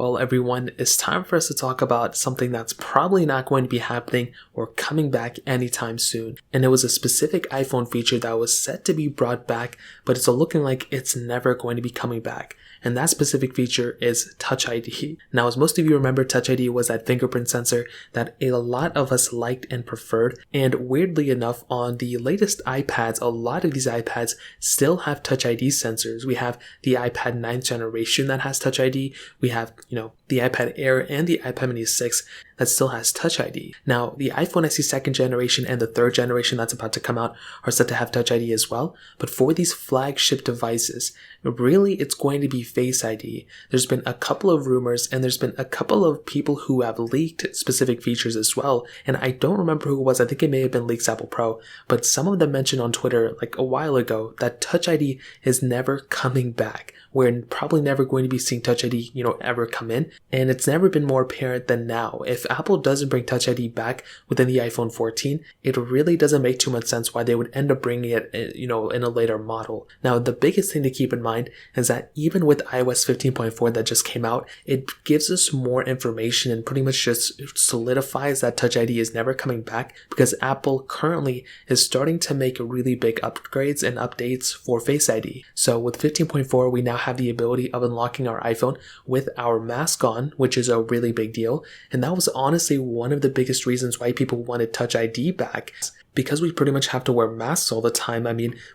Well, everyone, it's time for us to talk about something that's probably not going to be happening or coming back anytime soon. And it was a specific iPhone feature that was set to be brought back, but it's looking like it's never going to be coming back. And that specific feature is Touch ID. Now, as most of you remember, Touch ID was that fingerprint sensor that a lot of us liked and preferred. And weirdly enough, on the latest iPads, a lot of these iPads still have Touch ID sensors. We have the iPad 9th generation that has Touch ID. We have, the iPad Air and the iPad mini 6 that still has Touch ID. Now, the iPhone SE 2nd generation and the 3rd generation that's about to come out are set to have Touch ID as well. But for these flagship devices, really it's going to be Face ID. There's been a couple of rumors and there's been a couple of people who have leaked specific features as well. And I don't remember who it was. I think it may have been Leaks Apple Pro. But some of them mentioned on Twitter like a while ago that Touch ID is never coming back. We're probably never going to be seeing Touch ID, ever come in. And it's never been more apparent than now. If Apple doesn't bring Touch ID back within the iPhone 14, it really doesn't make too much sense why they would end up bringing it, in a later model. Now, the biggest thing to keep in mind is that even with iOS 15.4 that just came out, it gives us more information and pretty much just solidifies that Touch ID is never coming back because Apple currently is starting to make really big upgrades and updates for Face ID. So with 15.4, we now have the ability of unlocking our iPhone with our mask on, which is a really big deal. And that was honestly one of the biggest reasons why people wanted Touch ID back. Because we pretty much have to wear masks all the time,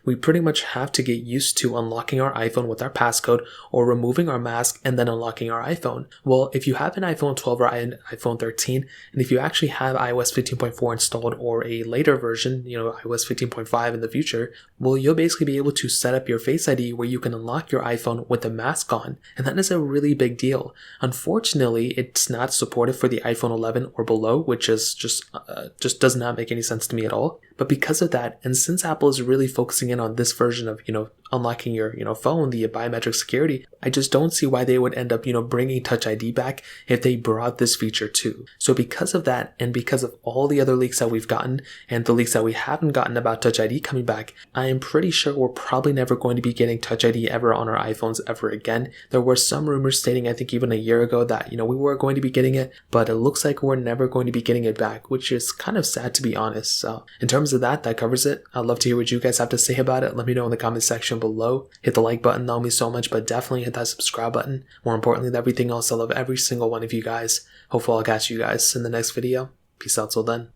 we pretty much have to get used to unlocking our iPhone with our passcode or removing our mask and then unlocking our iPhone. Well, if you have an iPhone 12 or an iPhone 13, and if you actually have iOS 15.4 installed or a later version, iOS 15.5 in the future, well, you'll basically be able to set up your Face ID where you can unlock your iPhone with the mask on. And that is a really big deal. Unfortunately, it's not supported for the iPhone 11 or below, which is just does not make any sense to me at all. But because of that, and since Apple is really focusing in on this version of, unlocking your, phone, the biometric security, I just don't see why they would end up, bringing Touch ID back if they brought this feature too. So because of that, and because of all the other leaks that we've gotten, and the leaks that we haven't gotten about Touch ID coming back, I am pretty sure we're probably never going to be getting Touch ID ever on our iPhones ever again. There were some rumors stating, I think even a year ago, that, we were going to be getting it, but it looks like we're never going to be getting it back, which is kind of sad to be honest. So in terms of that covers it. I'd love to hear what you guys have to say about it. Let me know in the comment section below. Hit the like button, that would mean so much, but definitely hit that subscribe button. More importantly than everything else, I love every single one of you guys. Hopefully I'll catch you guys in the next video. Peace out till then.